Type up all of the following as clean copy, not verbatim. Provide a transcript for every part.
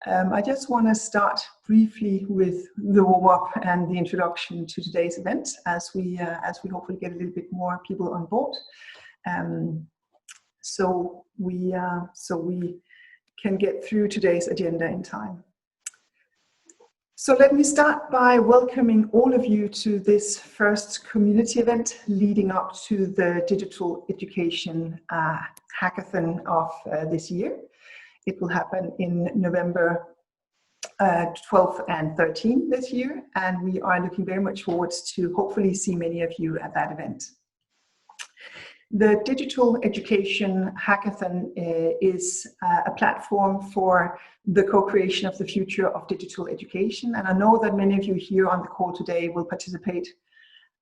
I just want to start briefly with the warm-up and the introduction to today's event, as we hopefully get a little bit more people on board, so we can get through today's agenda in time. So let me start by welcoming all of you to this first community event leading up to the Digital Education Hackathon of this year. It will happen in November 12th and 13th this year, and we are looking very much forward to hopefully see many of you at that event. The Digital Education Hackathon is a platform for the co-creation of the future of digital education, and I know that many of you here on the call today will participate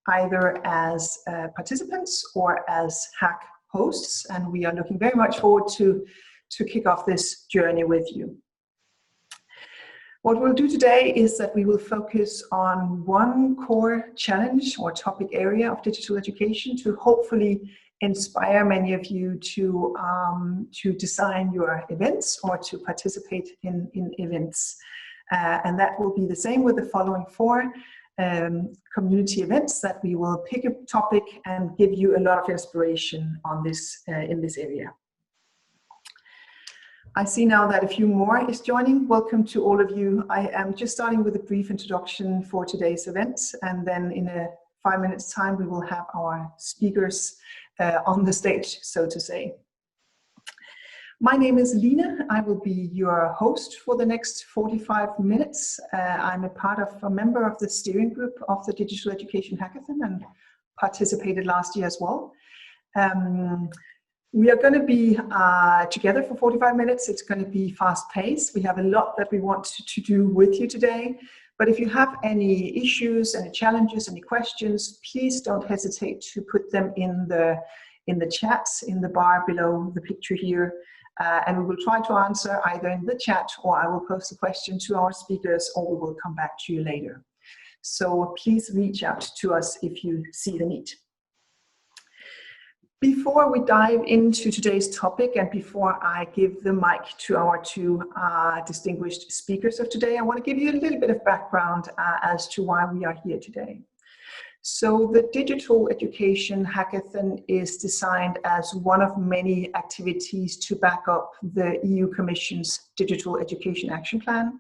either as participants or as hack hosts, and we are looking very much forward to kick off this journey with you. What we'll do today is that we will focus on one core challenge or topic area of digital education to hopefully inspire many of you to design your events or to participate in events. And that will be the same with the following four community events, that we will pick a topic and give you a lot of inspiration on this in this area. I see now that a few more is joining. Welcome to all of you. I am just starting with a brief introduction for today's event, and then in 5 minutes time we will have our speakers on the stage, so to say. My name is Lina. I will be your host for the next 45 minutes. I'm a member of the steering group of the Digital Education Hackathon and participated last year as well. We are going to be together for 45 minutes. It's going to be fast paced. We have a lot that we want to do with you today. But if you have any issues, any challenges, any questions, please don't hesitate to put them in the chats in the bar below the picture here. And we will try to answer either in the chat, or I will post a question to our speakers, or we will come back to you later. So please reach out to us if you see the need. Before we dive into today's topic and before I give the mic to our two distinguished speakers of today, I want to give you a little bit of background as to why we are here today. So the Digital Education Hackathon is designed as one of many activities to back up the EU Commission's Digital Education Action Plan.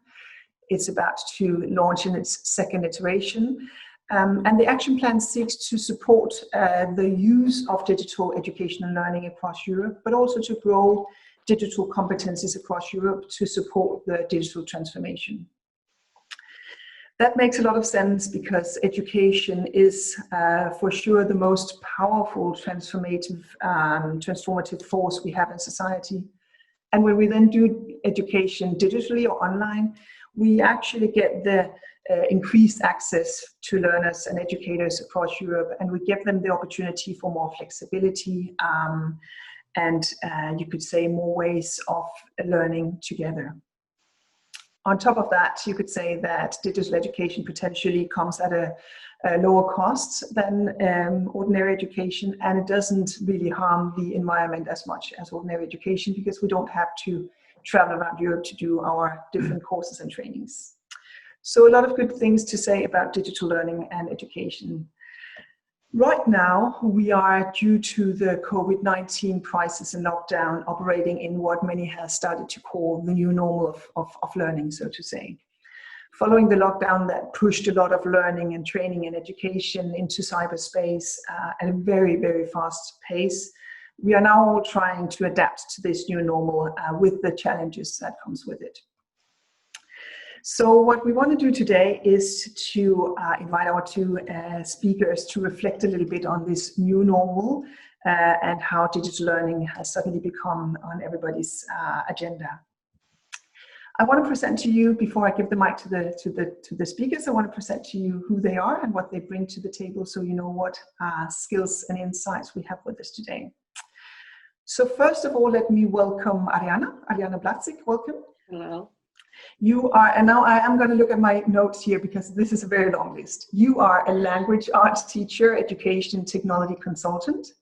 It's about to launch in its second iteration. And the action plan seeks to support the use of digital education and learning across Europe, but also to grow digital competencies across Europe to support the digital transformation. That makes a lot of sense because education is for sure the most powerful transformative force we have in society. And when we then do education digitally or online, we actually get the increased access to learners and educators across Europe, and we give them the opportunity for more flexibility and you could say more ways of learning together. On top of that, you could say that digital education potentially comes at a lower cost than ordinary education, and it doesn't really harm the environment as much as ordinary education because we don't have to travel around Europe to do our different courses and trainings. So a lot of good things to say about digital learning and education. Right now, we are, due to the COVID-19 crisis and lockdown, operating in what many have started to call the new normal of learning, so to say. Following the lockdown that pushed a lot of learning and training and education into cyberspace at a very, very fast pace, we are now all trying to adapt to this new normal with the challenges that comes with it. So what we want to do today is to invite our two speakers to reflect a little bit on this new normal and how digital learning has suddenly become on everybody's agenda. I want to present to you, before I give the mic to the speakers, I want to present to you who they are and what they bring to the table, so you know what skills and insights we have with us today. So first of all, let me welcome Ariana Blatzik. Welcome. Hello. You are, and now I am going to look at my notes here because this is a very long list. You are a language arts teacher, education technology consultant,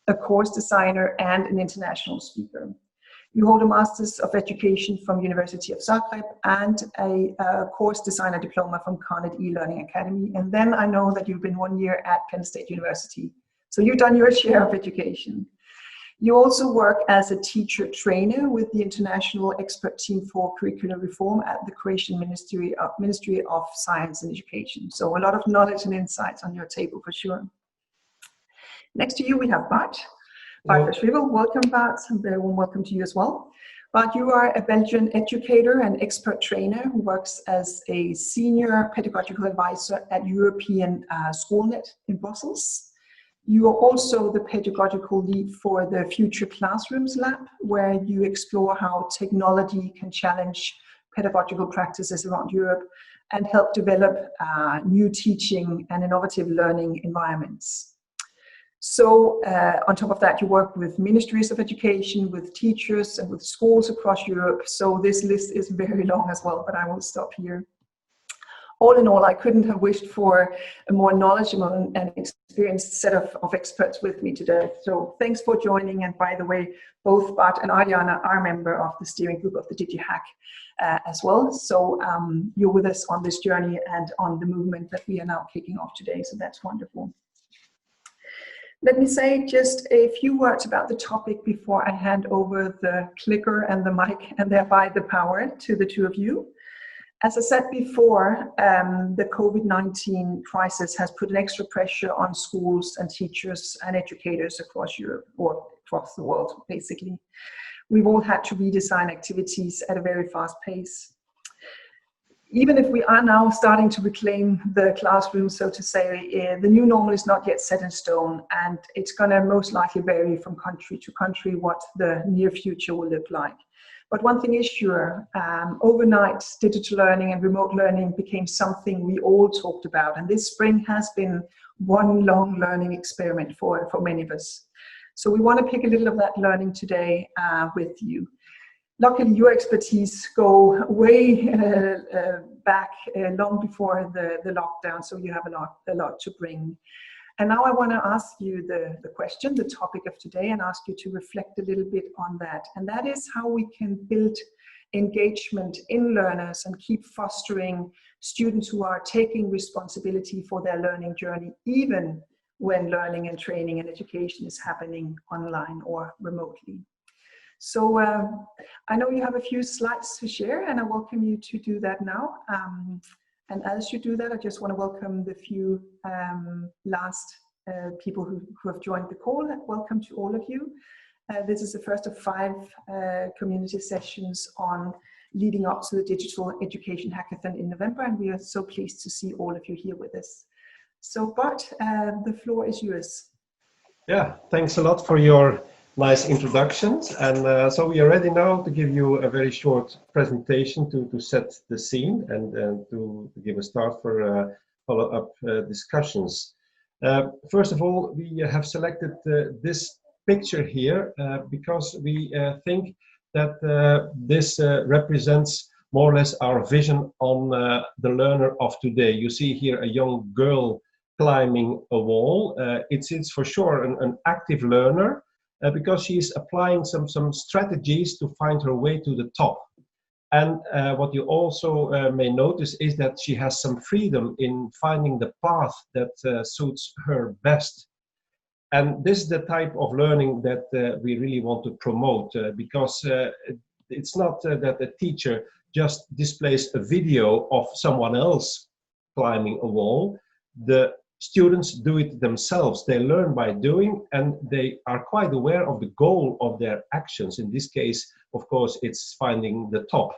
a course designer, and an international speaker. You hold a Master's of Education from University of Zagreb and a course designer diploma from Carnegie e-Learning Academy. And then I know that you've been 1 year at Penn State University. So you've done your share of education. You also work as a teacher trainer with the International Expert Team for Curricular Reform at the Croatian Ministry of Science and Education. So a lot of knowledge and insights on your table for sure. Next to you we have Bart. Bart Verschwevel. Welcome, Bart. A very warm welcome to you as well. Bart, you are a Belgian educator and expert trainer who works as a senior pedagogical advisor at European SchoolNet in Brussels. You are also the pedagogical lead for the Future Classrooms Lab, where you explore how technology can challenge pedagogical practices around Europe and help develop new teaching and innovative learning environments. So on top of that, you work with ministries of education, with teachers and with schools across Europe. So this list is very long as well, but I will stop here. All in all, I couldn't have wished for a more knowledgeable and experienced set of experts with me today. So thanks for joining. And by the way, both Bart and Ariana are a member of the steering group of the DigiEduHack as well. So you're with us on this journey and on the movement that we are now kicking off today. So that's wonderful. Let me say just a few words about the topic before I hand over the clicker and the mic and thereby the power to the two of you. As I said before, the COVID-19 crisis has put an extra pressure on schools and teachers and educators across Europe, or across the world, basically. We've all had to redesign activities at a very fast pace. Even if we are now starting to reclaim the classroom, so to say, the new normal is not yet set in stone, and it's going to most likely vary from country to country what the near future will look like. But one thing is sure, overnight digital learning and remote learning became something we all talked about. And this spring has been one long learning experiment for many of us. So we want to pick a little of that learning today with you. Luckily, your expertise go way back long before the lockdown, so you have a lot to bring. And now I want to ask you the question, the topic of today, and ask you to reflect a little bit on that. And that is how we can build engagement in learners and keep fostering students who are taking responsibility for their learning journey, even when learning and training and education is happening online or remotely. So I know you have a few slides to share, and I welcome you to do that now. And as you do that, I just want to welcome the few last people who have joined the call. Welcome to all of you. This is the first of 5 community sessions on leading up to the Digital Education Hackathon in November, and we are so pleased to see all of you here with us. So Bart, the floor is yours. Yeah, thanks a lot for your nice introductions. And so we are ready now to give you a very short presentation to set the scene and to give a start for follow-up discussions. First of all, we have selected this picture here because we think that this represents more or less our vision on the learner of today. You see here a young girl climbing a wall. It's for sure an active learner, because she's applying some strategies to find her way to the top. And what you also may notice is that she has some freedom in finding the path that suits her best. And this is the type of learning that we really want to promote, because it's not that a teacher just displays a video of someone else climbing a wall. The students do it themselves. They learn by doing, and they are quite aware of the goal of their actions. In this case, of course, it's finding the top.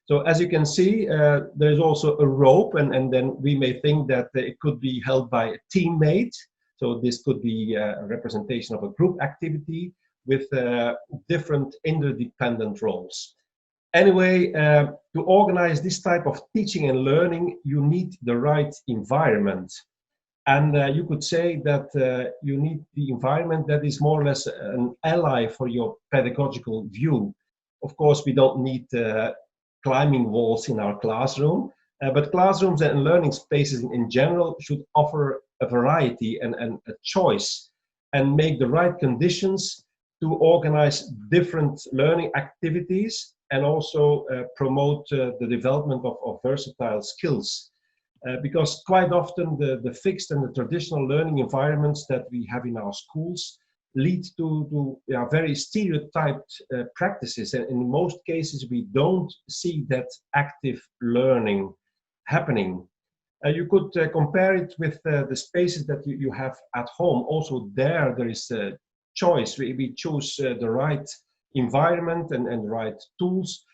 So as you can see, there's also a rope, and then we may think that it could be held by a teammate. So this could be a representation of a group activity with different interdependent roles. Anyway, to organize this type of teaching and learning, you need the right environment. And you could say that you need the environment that is more or less an ally for your pedagogical view. Of course, we don't need climbing walls in our classroom, but classrooms and learning spaces in general should offer a variety and a choice, and make the right conditions to organize different learning activities and also promote the development of versatile skills. Because quite often the fixed and the traditional learning environments that we have in our schools lead to very stereotyped practices. And in most cases, we don't see that active learning happening. You could compare it with the spaces that you have at home. Also there is a choice. We choose the right environment and the right tools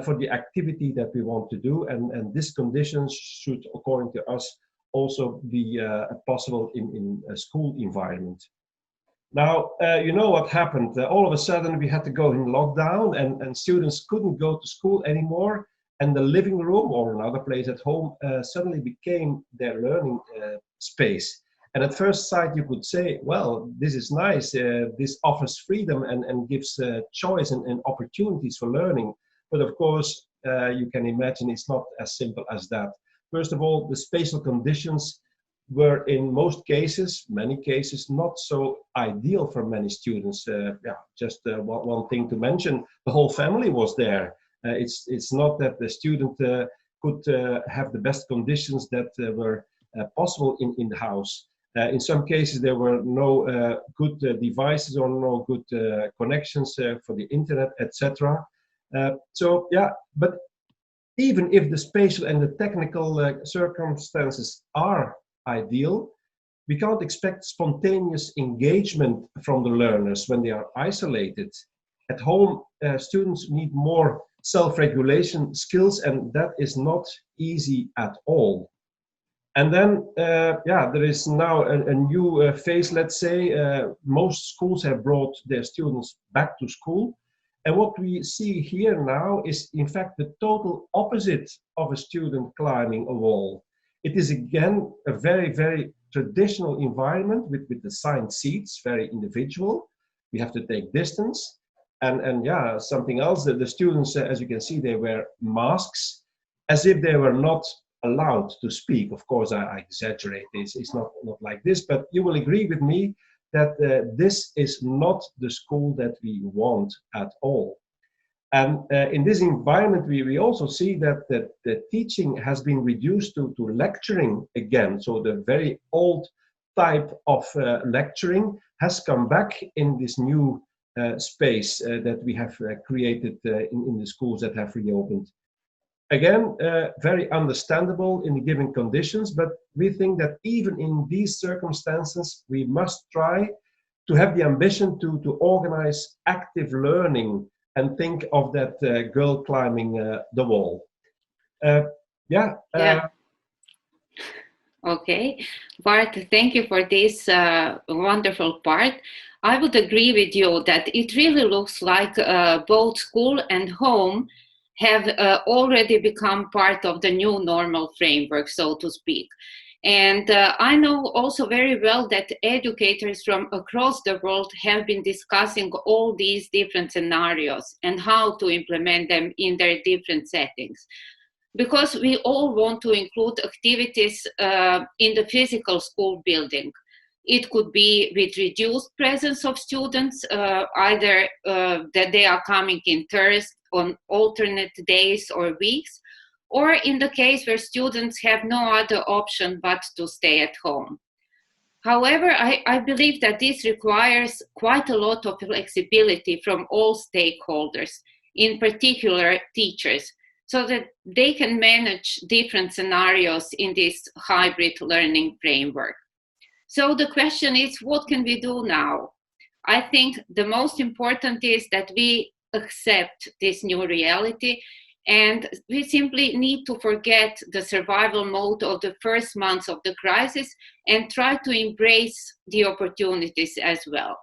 for the activity that we want to do. And these conditions should, according to us, also be possible in a school environment. Now, you know what happened. All of a sudden, we had to go in lockdown and students couldn't go to school anymore. And the living room or another place at home suddenly became their learning space. And at first sight, you could say, well, this is nice. This offers freedom and gives choice and opportunities for learning. But of course, you can imagine it's not as simple as that. First of all, the spatial conditions were in most cases, many cases, not so ideal for many students. Just one thing to mention, the whole family was there. It's not that the student could have the best conditions that were possible in the house. In some cases, there were no good devices or no good connections for the internet, etc. But even if the spatial and the technical circumstances are ideal, we can't expect spontaneous engagement from the learners when they are isolated. At home, students need more self-regulation skills, and that is not easy at all. And then, there is now a new phase, let's say. Most schools have brought their students back to school. And what we see here now is, in fact, the total opposite of a student climbing a wall. It is, again, a very, very traditional environment with assigned seats, very individual. We have to take distance. And something else, that the students, as you can see, they wear masks as if they were not allowed to speak. Of course, I exaggerate this. It's not like this, but you will agree with me that this is not the school that we want at all. And in this environment, we also see that the teaching has been reduced to lecturing again. So the very old type of lecturing has come back in this new space that we have created in the schools that have reopened. Again, very understandable in the given conditions, but we think that even in these circumstances, we must try to have the ambition to organize active learning and think of that girl climbing the wall. Okay, Bart, thank you for this wonderful part. I would agree with you that it really looks like both school and home have already become part of the new normal framework, so to speak. And I know also very well that educators from across the world have been discussing all these different scenarios and how to implement them in their different settings. Because we all want to include activities in the physical school building. It could be with reduced presence of students, either that they are coming in turns on alternate days or weeks, or in the case where students have no other option but to stay at home. However, I believe that this requires quite a lot of flexibility from all stakeholders, in particular teachers, so that they can manage different scenarios in this hybrid learning framework. So the question is, what can we do now? I think the most important is that we accept this new reality, and we simply need to forget the survival mode of the first months of the crisis and try to embrace the opportunities as well.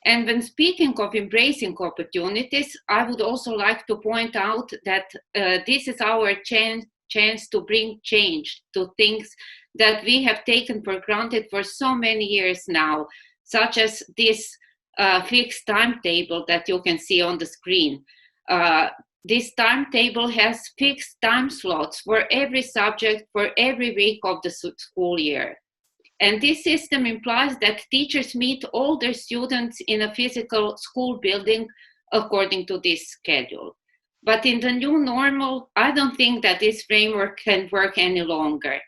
And when speaking of embracing opportunities, I would also like to point out that this is our chance to bring change to things that we have taken for granted for so many years now, such as this fixed timetable that you can see on the screen. This timetable has fixed time slots for every subject for every week of the school year. And this system implies that teachers meet all their students in a physical school building according to this schedule. But in the new normal, I don't think that this framework can work any longer.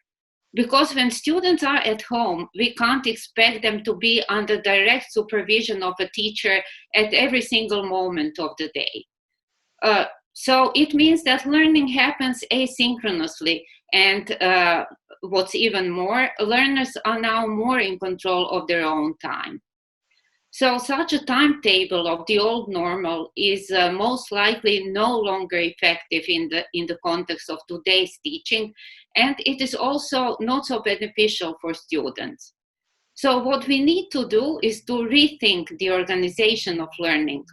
Because when students are at home, we can't expect them to be under direct supervision of a teacher at every single moment of the day. So it means that learning happens asynchronously, and what's even more, learners are now more in control of their own time. So such a timetable of the old normal is most likely no longer effective in the context of today's teaching, and it is also not so beneficial for students. So what we need to do is to rethink the organization of learning.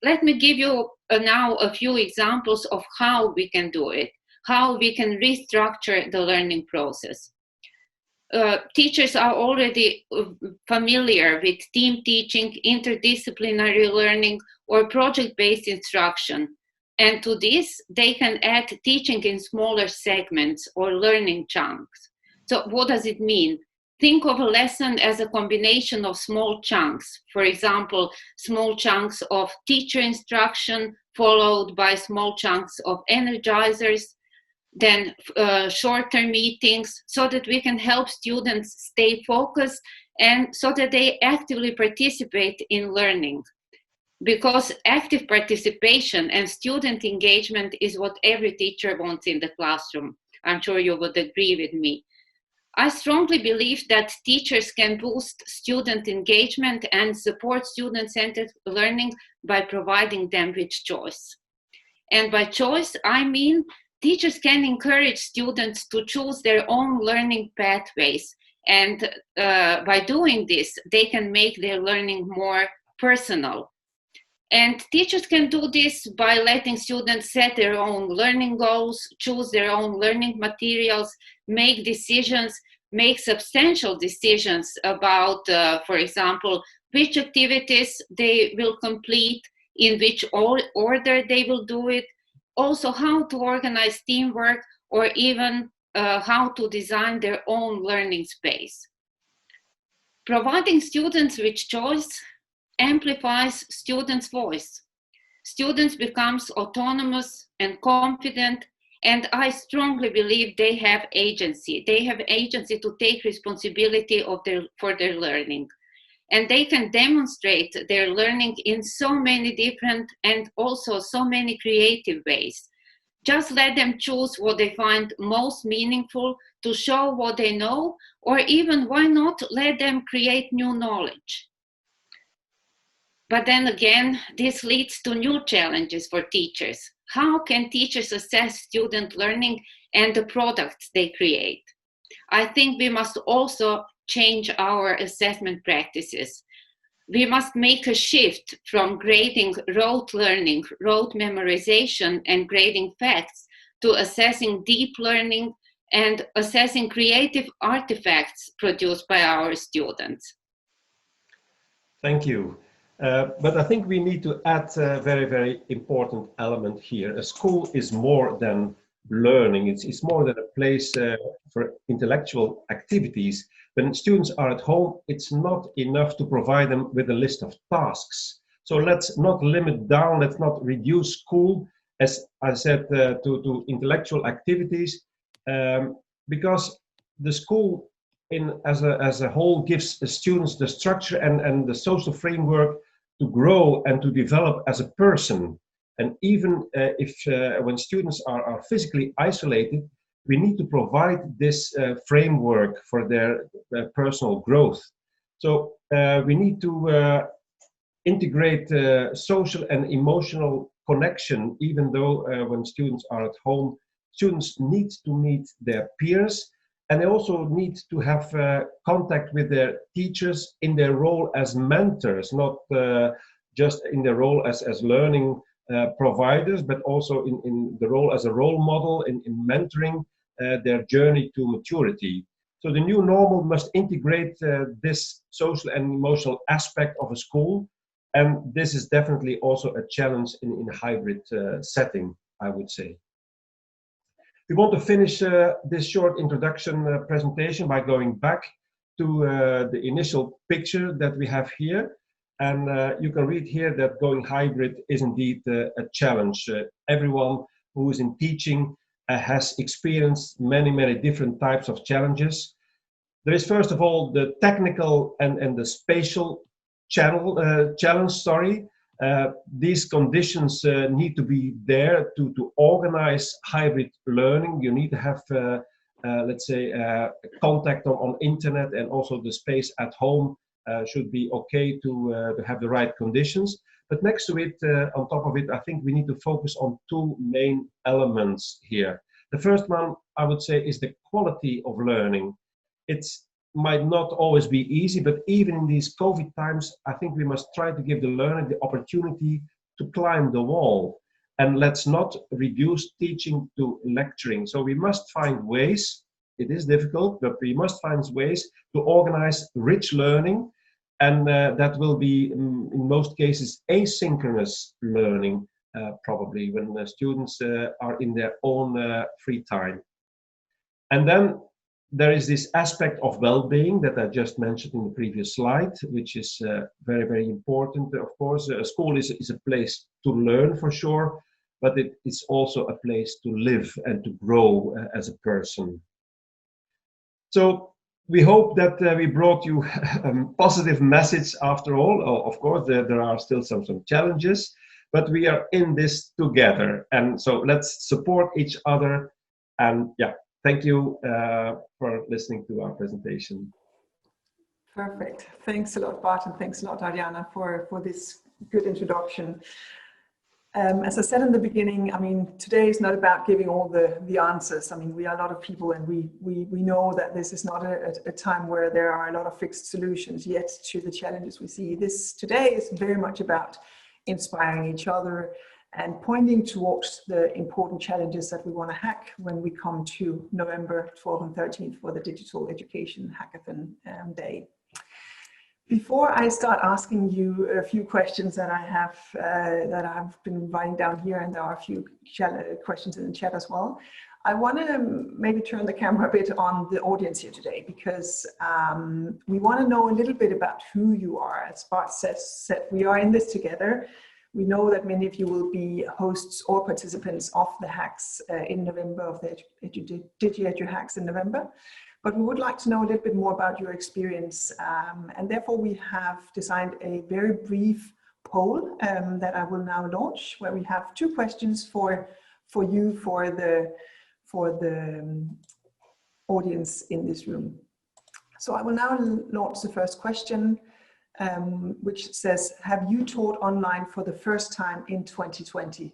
Let me give you now a few examples of how we can do it, how we can restructure the learning process. Teachers are already familiar with team teaching, interdisciplinary learning, or project-based instruction. And to this, they can add teaching in smaller segments or learning chunks. So what does it mean? Think of a lesson as a combination of small chunks. For example, small chunks of teacher instruction, followed by small chunks of energizers, then shorter meetings, so that we can help students stay focused and so that they actively participate in learning. Because active participation and student engagement is what every teacher wants in the classroom. I'm sure you would agree with me. I strongly believe that teachers can boost student engagement and support student-centered learning by providing them with choice. And by choice, I mean teachers can encourage students to choose their own learning pathways. And by doing this, they can make their learning more personal. And teachers can do this by letting students set their own learning goals, choose their own learning materials, make decisions, make substantial decisions about, for example, which activities they will complete, in which order they will do it, also how to organize teamwork, or even how to design their own learning space. Providing students with choice amplifies students' voice. Students become autonomous and confident, and I strongly believe they have agency. They have agency to take responsibility for their learning. And they can demonstrate their learning in so many different and also so many creative ways. Just let them choose what they find most meaningful to show what they know, or even, why not, let them create new knowledge. But then again, this leads to new challenges for teachers. How can teachers assess student learning and the products they create? I think we must also change our assessment practices. We must make a shift from grading rote learning, rote memorization, and grading facts to assessing deep learning and assessing creative artifacts produced by our students. Thank you. But I think we need to add a very, very important element here. A school is more than learning. It's more than a place for intellectual activities. When students are at home, it's not enough to provide them with a list of tasks. So let's not limit down, let's not reduce school, as I said, to intellectual activities, because the school as a whole gives the students the structure and the social framework to grow and to develop as a person. And even if when students are physically isolated, we need to provide this framework for their personal growth. So we need to integrate social and emotional connection, even though when students are at home, students need to meet their peers, and they also need to have contact with their teachers in their role as mentors, not just in their role as learning providers, but also in the role as a role model in mentoring their journey to maturity. So the new normal must integrate this social and emotional aspect of a school, and this is definitely also a challenge in a hybrid setting, I would say. We want to finish this short introduction presentation by going back to the initial picture that we have here. And you can read here that going hybrid is indeed a challenge. Everyone who is in teaching has experienced many, many different types of challenges. There is first of all the technical and the spatial challenge. These conditions need to be there to organize hybrid learning. You need to have, let's say, contact on internet, and also the space at home should be okay to have the right conditions. But next to it, on top of it, I think we need to focus on two main elements here. The first one, I would say, is the quality of learning. It might not always be easy, but even in these COVID times, I think we must try to give the learner the opportunity to climb the wall. And let's not reduce teaching to lecturing. So we must find ways, it is difficult, but we must find ways to organize rich learning. And that will be, in most cases, asynchronous learning, probably, when the students are in their own free time. And then there is this aspect of well-being that I just mentioned in the previous slide, which is very, very important. Of course, a school is a place to learn for sure, but it is also a place to live and to grow as a person. So we hope that we brought you a positive message after all. Of course, there are still some challenges, but we are in this together. And so let's support each other. And yeah, thank you for listening to our presentation. Perfect. Thanks a lot, Bart, and thanks a lot, Ariana, for this good introduction. As I said in the beginning, I mean, today is not about giving all the answers. I mean, we are a lot of people, and we know that this is not a time where there are a lot of fixed solutions yet to the challenges we see. This today is very much about inspiring each other and pointing towards the important challenges that we want to hack when we come to November 12th and 13th for the Digital Education Hackathon Day. Before I start asking you a few questions that I've been writing down here, and there are a few questions in the chat as well, I want to maybe turn the camera a bit on the audience here today, because we want to know a little bit about who you are. As Bart said, we are in this together. We know that many of you will be hosts or participants of the hacks in November, of the DigiEduHacks in November. But we would like to know a little bit more about your experience. And therefore we have designed a very brief poll that I will now launch, where we have two questions for you, for the audience in this room. So I will now launch the first question, which says, have you taught online for the first time in 2020?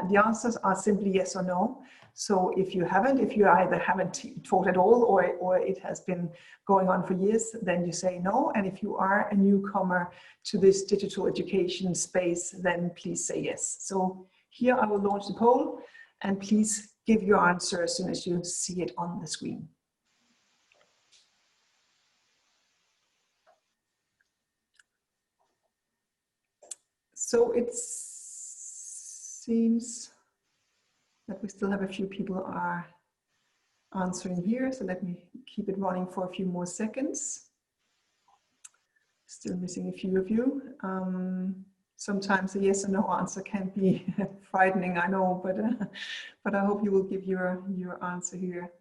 The answers are simply yes or no. So if you either haven't taught at all, or it has been going on for years, then you say no. And if you are a newcomer to this digital education space, then please say yes. So here I will launch the poll, and please give your answer as soon as you see it on the screen. So it seems that we still have a few people are answering here. So let me keep it running for a few more seconds. Still missing a few of you. Sometimes a yes or no answer can be frightening, I know, but I hope you will give your answer here.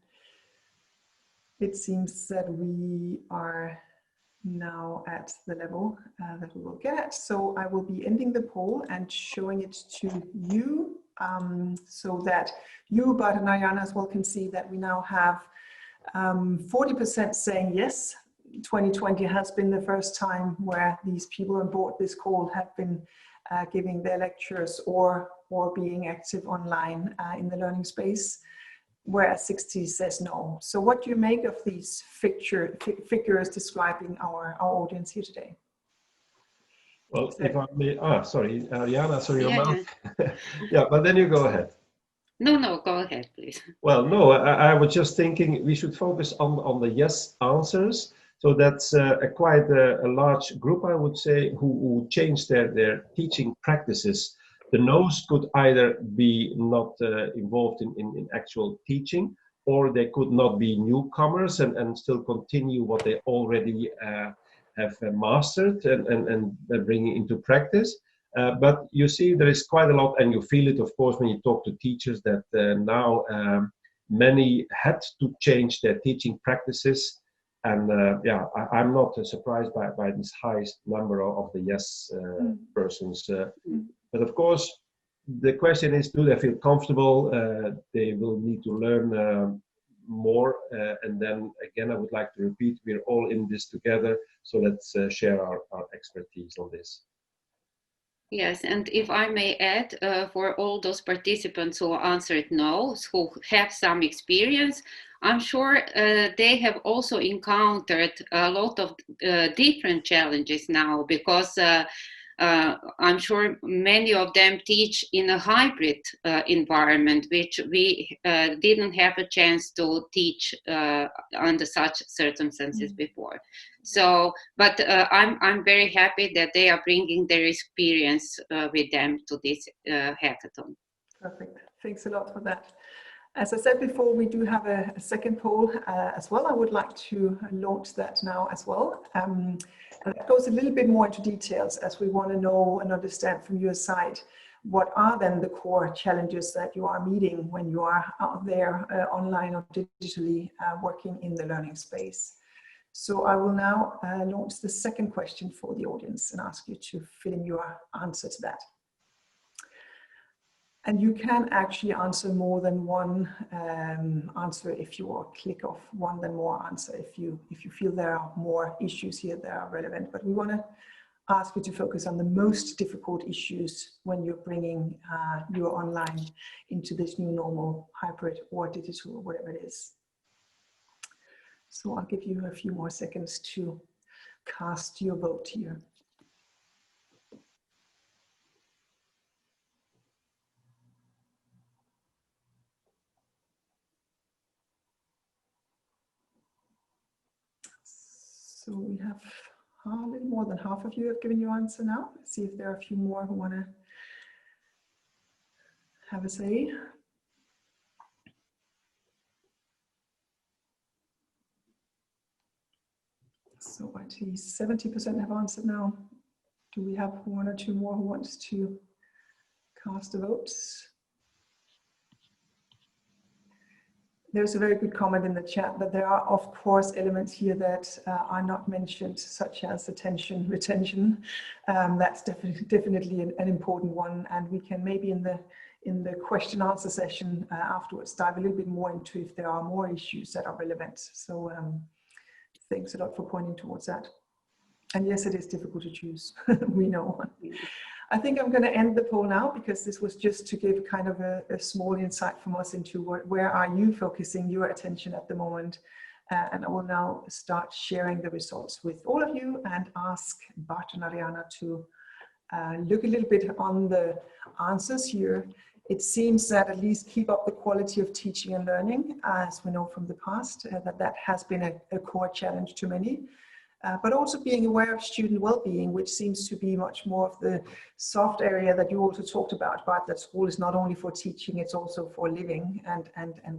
It seems that we are now at the level that we will get at. So I will be ending the poll and showing it to you, so that you, Bart and Ariana, as well, can see that we now have 40% saying yes. 2020 has been the first time where these people on board this call have been giving their lectures or being active online in the learning space, whereas 60 says no. So what do you make of these figures describing our audience here today? Well, if I may, sorry, Ariana, sorry, your Yeah. mouth. Yeah, but then you go ahead. No, go ahead, please. Well, no, I was just thinking we should focus on the yes answers. So that's quite a large group, I would say, who changed their teaching practices. The no's could either be not involved in actual teaching, or they could not be newcomers and still continue what they already have mastered and bring it into practice. But you see, there is quite a lot, and you feel it, of course, when you talk to teachers, that now many had to change their teaching practices. And yeah, I'm not surprised by this highest number of the yes persons. But of course, the question is, do they feel comfortable? They will need to learn more. And then again, I would like to repeat, we're all in this together. So let's share our expertise on this. Yes, and if I may add, for all those participants who answered no, who have some experience, I'm sure they have also encountered a lot of different challenges now, because I'm sure many of them teach in a hybrid environment, which we didn't have a chance to teach under such circumstances before. So, but I'm very happy that they are bringing their experience with them to this hackathon. Perfect. Thanks a lot for that. As I said before, we do have a second poll as well. I would like to launch that now as well. And that goes a little bit more into details, as we want to know and understand from your side, what are then the core challenges that you are meeting when you are out there online or digitally working in the learning space. So I will now launch the second question for the audience and ask you to fill in your answer to that. And you can actually answer more than one answer if you or click off one than more answer if you feel there are more issues here that are relevant. But we want to ask you to focus on the most difficult issues when you're bringing your online into this new normal, hybrid or digital, or whatever it is. So I'll give you a few more seconds to cast your vote here. So we have a little more than half of you have given your answer now. Let's see if there are a few more who want to have a say. So at least 70% have answered now. Do we have one or two more who wants to cast the votes? There's a very good comment in the chat that there are, of course, elements here that are not mentioned, such as attention, retention. That's definitely an important one, and we can maybe in the question answer session afterwards dive a little bit more into if there are more issues that are relevant. So thanks a lot for pointing towards that. And yes, it is difficult to choose. We know. I think I'm going to end the poll now, because this was just to give kind of a small insight from us into where are you focusing your attention at the moment. And I will now start sharing the results with all of you and ask Bart and Ariana to look a little bit on the answers here. It seems that at least keep up the quality of teaching and learning, as we know from the past, that has been a core challenge to many. But also being aware of student well-being, which seems to be much more of the soft area that you also talked about, but that school is not only for teaching, it's also for living and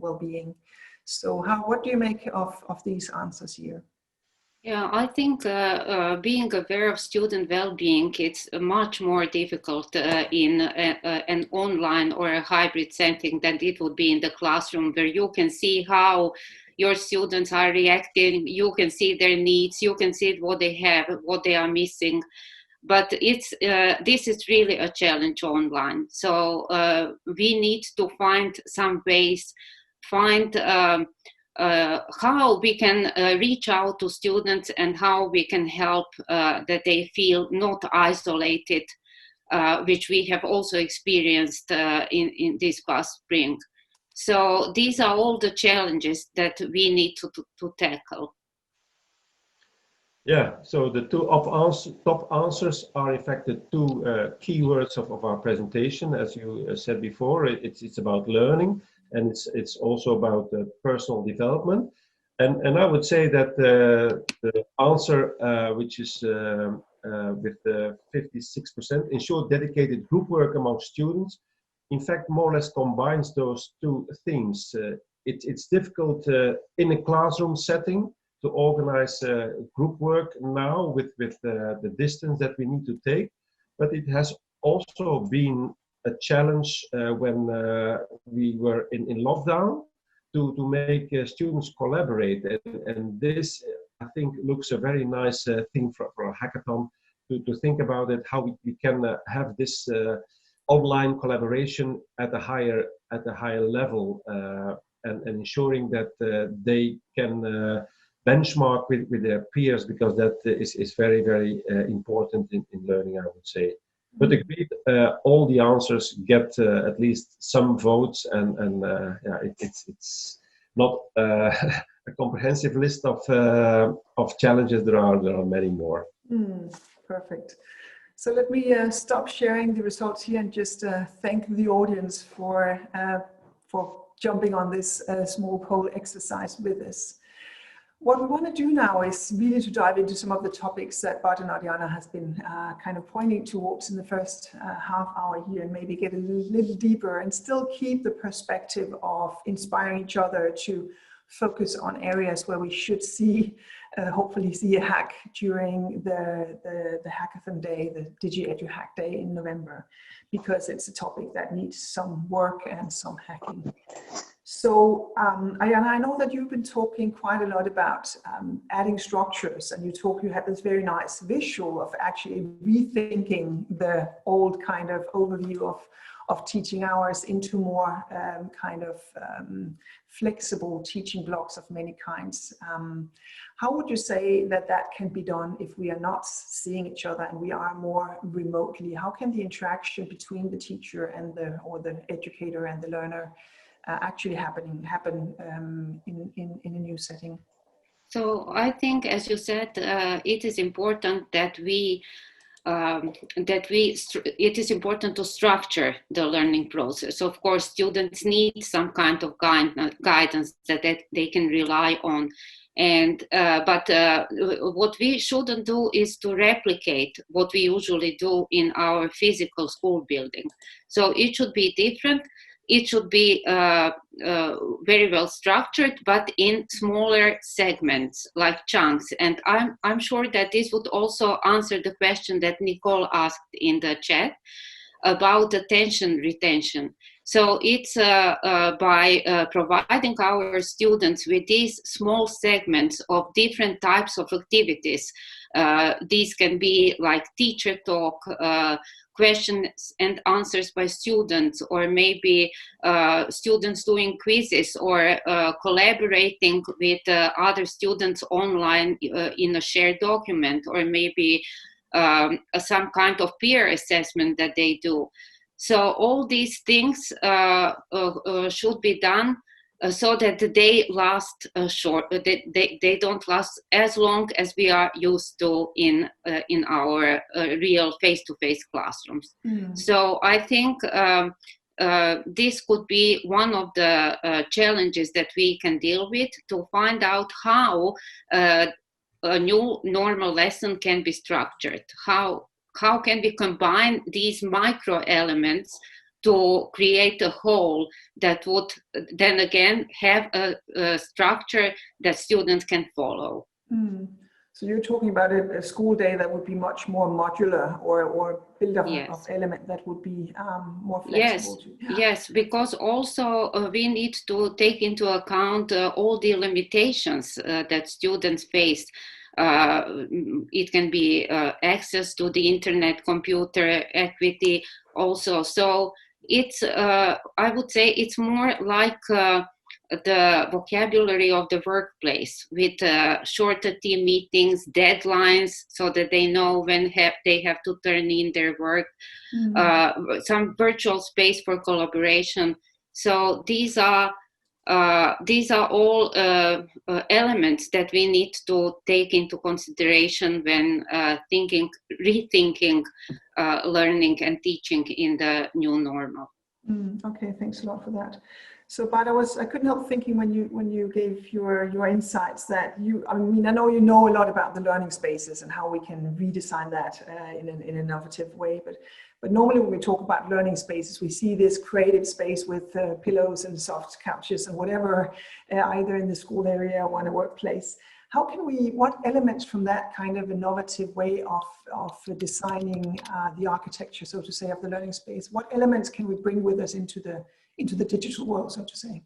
well-being. So what do you make of these answers here? Yeah, I think being aware of student well-being, it's much more difficult in an online or a hybrid setting than it would be in the classroom, where you can see how your students are reacting, you can see their needs, you can see what they have, what they are missing. But this is really a challenge online. So we need to find some ways, how we can reach out to students and how we can help that they feel not isolated, which we have also experienced in this past spring. So these are all the challenges that we need to tackle. Yeah, so the two top answers are in fact the two keywords of our presentation. As you said before, it's about learning, and it's also about personal development. And I would say that the answer, which is with 56%, ensure dedicated group work among students, in fact more or less combines those two themes. it's difficult in a classroom setting to organize group work now with the distance that we need to take, but it has also been a challenge when we were in lockdown to make students collaborate, and this I think looks a very nice thing for a hackathon to think about it, how we can have this online collaboration at a higher level, and ensuring that they can benchmark with their peers, because that is very, very important in learning, I would say. But agreed, all the answers get at least some votes, and yeah, it's not a comprehensive list of challenges. There are many more. Perfect. So let me stop sharing the results here and just thank the audience for jumping on this small poll exercise with us. What we want to do now is really to dive into some of the topics that Bart and Adriana has been kind of pointing towards in the first half hour here, and maybe get a little deeper and still keep the perspective of inspiring each other to focus on areas where we should see, hopefully see a hack during the hackathon day, the DigiEduHack day in November, because it's a topic that needs some work and some hacking. So Ayana, I know that you've been talking quite a lot about adding structures, and you had this very nice visual of actually rethinking the old kind of overview of teaching hours into more kind of flexible teaching blocks of many kinds. How would you say that can be done if we are not seeing each other and we are more remotely? How can the interaction between the teacher and the educator and the learner actually happen in a new setting? So I think, as you said, it is important that it is important to structure the learning process. Of course, students need some kind of guidance that they can rely on. And but what we shouldn't do is to replicate what we usually do in our physical school building. So it should be different. It should be very well structured, but in smaller segments, like chunks. And I'm sure that this would also answer the question that Nicole asked in the chat about attention retention. So it's by providing our students with these small segments of different types of activities. These can be like teacher talk, questions and answers by students, or maybe students doing quizzes, or collaborating with other students online in a shared document, or maybe some kind of peer assessment that they do. So all these things should be done so that they last they don't last as long as we are used to in our real face-to-face classrooms. So I think this could be one of the challenges that we can deal with, to find out how a new normal lesson can be structured. How can we combine these micro elements to create a whole that would then again have a structure that students can follow. So you're talking about a school day that would be much more modular, or build up of element that would be more flexible. Yes, because also we need to take into account all the limitations that students face. It can be access to the internet, computer, equity also. So it's, I would say it's more like the vocabulary of the workplace, with shorter team meetings, deadlines, so that they know when they have to turn in their work, some virtual space for collaboration. So these are all elements that we need to take into consideration when rethinking learning and teaching in the new normal. Okay, thanks a lot for that. So, but I couldn't help thinking when you gave your insights that I know you know a lot about the learning spaces and how we can redesign that in an innovative way. But normally when we talk about learning spaces, we see this creative space with pillows and soft couches and whatever, either in the school area or in a workplace. What elements from that kind of innovative way of designing the architecture, so to say, of the learning space, what elements can we bring with us into the digital world, so to say?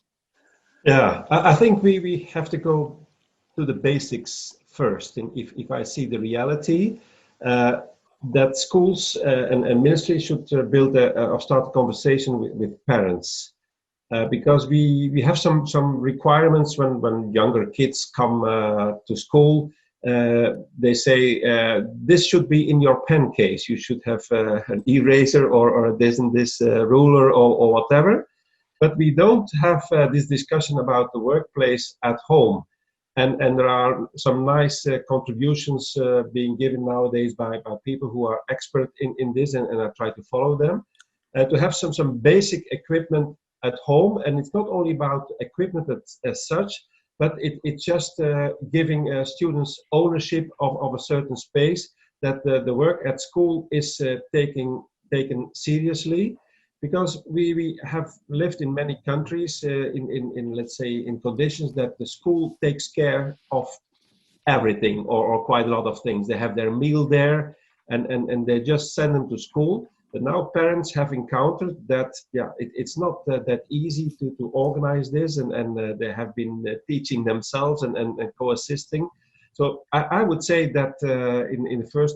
Yeah, I think we have to go to the basics first. And if I see the reality, that schools and ministry should build or start a conversation with parents. Because we have some requirements when younger kids come to school. They say this should be in your pen case. You should have an eraser or this and this ruler or whatever. But we don't have this discussion about the workplace at home. And there are some nice contributions being given nowadays by people who are expert in this, and I try to follow them. To have some basic equipment at home, and it's not only about equipment as such, but it's just giving students ownership of a certain space, that the work at school is taken seriously, because we have lived in many countries in let's say in conditions that the school takes care of everything or quite a lot of things. They have their meal there, and they just send them to school. But now parents have encountered that, it's not that easy to organize this, and they have been teaching themselves and co-assisting. So I would say that in the first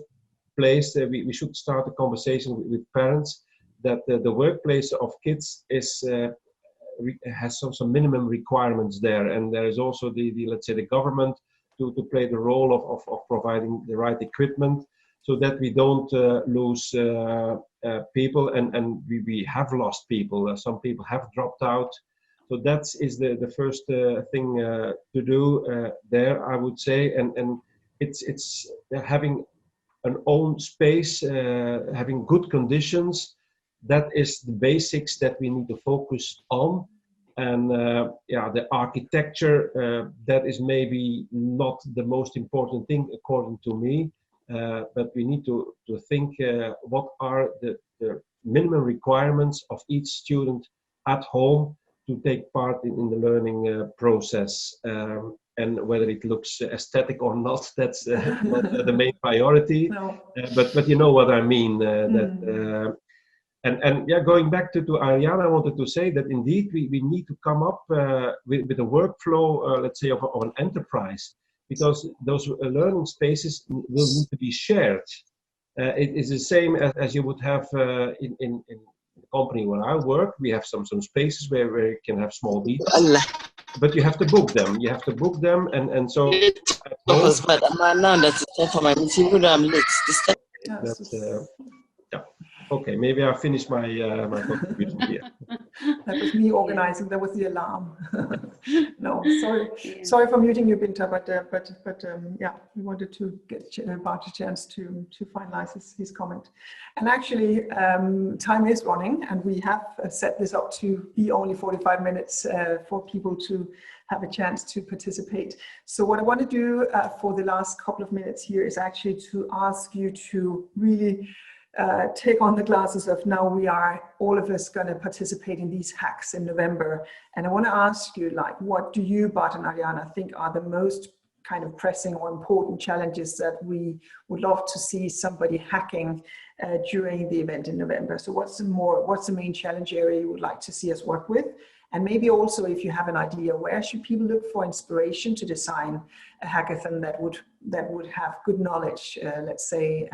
place, we should start a conversation with parents, that the workplace of kids has some minimum requirements there. And there is also the let's say the government to play the role of providing the right equipment, so that we don't lose people, and we have lost people. Some people have dropped out. So that is the first thing to do there, I would say. And it's having an own space, having good conditions. That is the basics that we need to focus on. And the architecture, that is maybe not the most important thing according to me. But we need to think what are the minimum requirements of each student at home to take part in the learning process. And whether it looks aesthetic or not, that's not the main priority. No. But you know what I mean. Going back to Ariana, I wanted to say that indeed we need to come up with a workflow, let's say, of an enterprise. Because those learning spaces will need to be shared. It is the same as you would have in the company where I work. We have some spaces where you can have small meetings, but you have to book them. And so. Okay, maybe I'll finish my contribution here. That was me organizing. That was the alarm. No, sorry for muting you, Binta, but we wanted to get Bart a chance to finalize his comment. And actually, time is running, and we have set this up to be only 45 minutes for people to have a chance to participate. So what I want to do for the last couple of minutes here is actually to ask you to really take on the glasses of, now we are all of us going to participate in these hacks in November. And I want to ask you, like, what do you, Bart and Ariana, think are the most kind of pressing or important challenges that we would love to see somebody hacking during the event in November? So what's the main challenge area you would like to see us work with? And maybe also, if you have an idea, where should people look for inspiration to design a hackathon that would have good knowledge, let's say,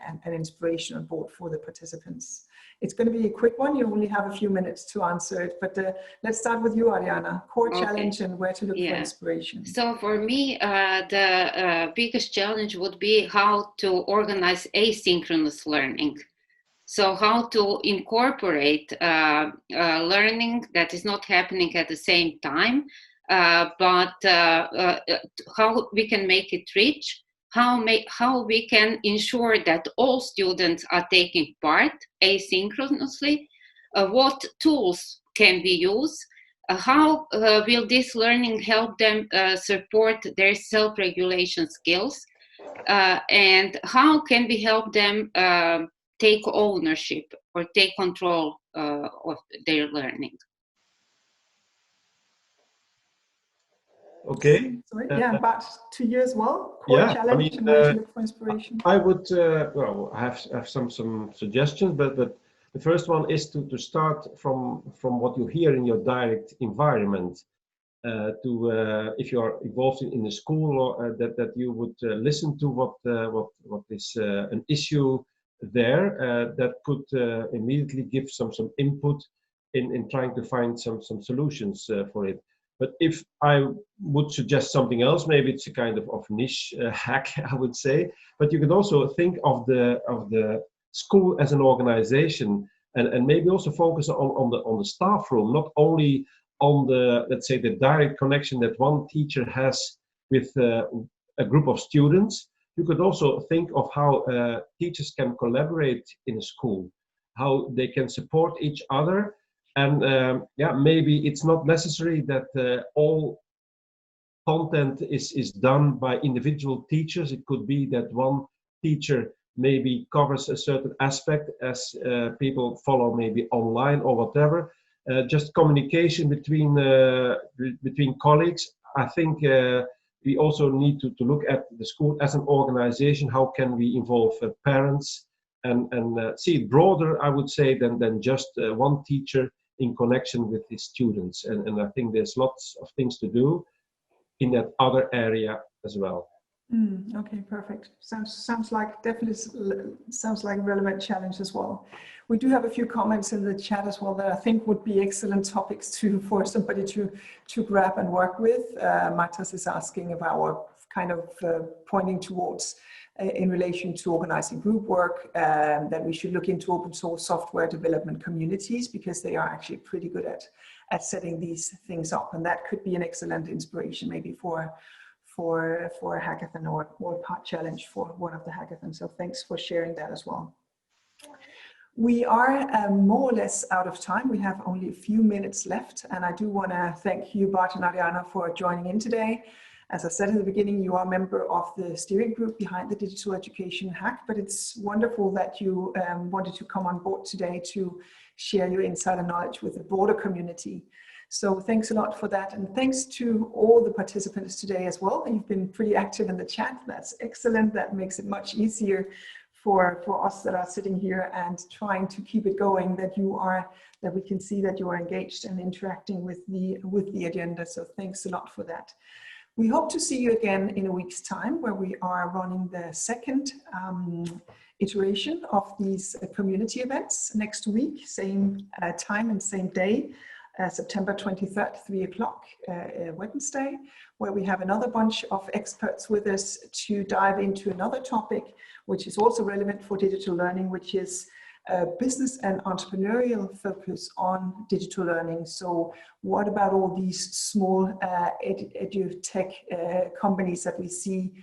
and inspiration on board for the participants? It's going to be a quick one. You only have a few minutes to answer it, but let's start with you, Ariana. Core challenge and where to look for inspiration. So for me, the biggest challenge would be how to organize asynchronous learning. So how to incorporate learning that is not happening at the same time, but how we can make it rich, how we can ensure that all students are taking part asynchronously, what tools can we use, How will this learning help them support their self-regulation skills? And how can we help them take ownership or take control of their learning? Okay. Sorry, yeah, but to you as well. Core Yeah, challenge and where to look for inspiration. I would well, I have some suggestions, but the first one is to start from what you hear in your direct environment. If you are involved in the school, or that you would listen to what is an issue there that could immediately give some input in trying to find some solutions for it. But if I would suggest something else, maybe it's a kind of niche hack, I would say. But you could also think of the school as an organization, and maybe also focus on the staff room, not only on the, let's say, the direct connection that one teacher has with a group of students. You could also think of how teachers can collaborate in a school, how they can support each other. And yeah, maybe it's not necessary that all content is done by individual teachers. It could be that one teacher maybe covers a certain aspect as people follow maybe online or whatever. Just communication between colleagues. I think we also need to look at the school as an organization. How can we involve parents and see it broader, I would say, than just one teacher in connection with his students. And I think there's lots of things to do in that other area as well. Okay, perfect. Sounds like definitely sounds like a relevant challenge as well. We do have a few comments in the chat as well that I think would be excellent topics for somebody to grab and work with. Matas is asking about what kind of pointing towards in relation to organizing group work, that we should look into open source software development communities, because they are actually pretty good at setting these things up, and that could be an excellent inspiration maybe for a hackathon or part challenge for one of the hackathons. So thanks for sharing that as well. We are more or less out of time. We have only a few minutes left, and I do want to thank you, Bart and Ariana, for joining in today. As I said in the beginning, you are a member of the steering group behind the Digital Education Hack, but it's wonderful that you wanted to come on board today to share your insider knowledge with the broader community. So thanks a lot for that. And thanks to all the participants today as well. You've been pretty active in the chat. That's excellent. That makes it much easier for us that are sitting here and trying to keep it going, that we can see that you are engaged and interacting with the agenda. So thanks a lot for that. We hope to see you again in a week's time, where we are running the second iteration of these community events next week, same time and same day, September 23rd, 3 o'clock, Wednesday, where we have another bunch of experts with us to dive into another topic, which is also relevant for digital learning, which is business and entrepreneurial focus on digital learning. So what about all these small edutech companies that we see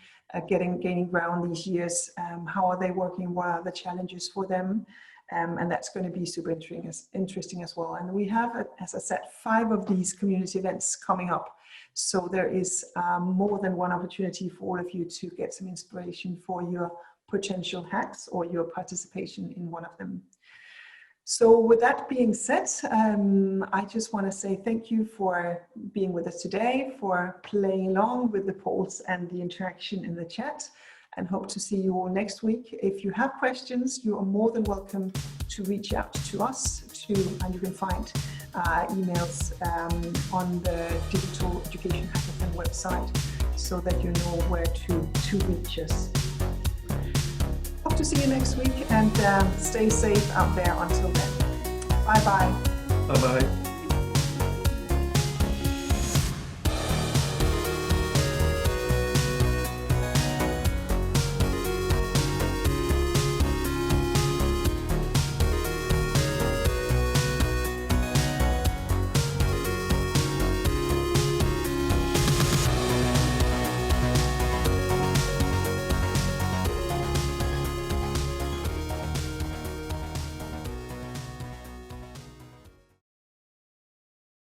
gaining ground these years? How are they working? What are the challenges for them? And that's going to be super interesting as well. And we have, as I said, 5 of these community events coming up. So there is more than one opportunity for all of you to get some inspiration for your potential hacks or your participation in one of them. So with that being said, I just want to say thank you for being with us today, for playing along with the polls and the interaction in the chat, and hope to see you all next week. If you have questions, you are more than welcome to reach out to us, and you can find emails on the Digital Education Hackathon website, so that you know where to reach us. Hope to see you next week, and stay safe out there until then. Bye-bye. Bye-bye.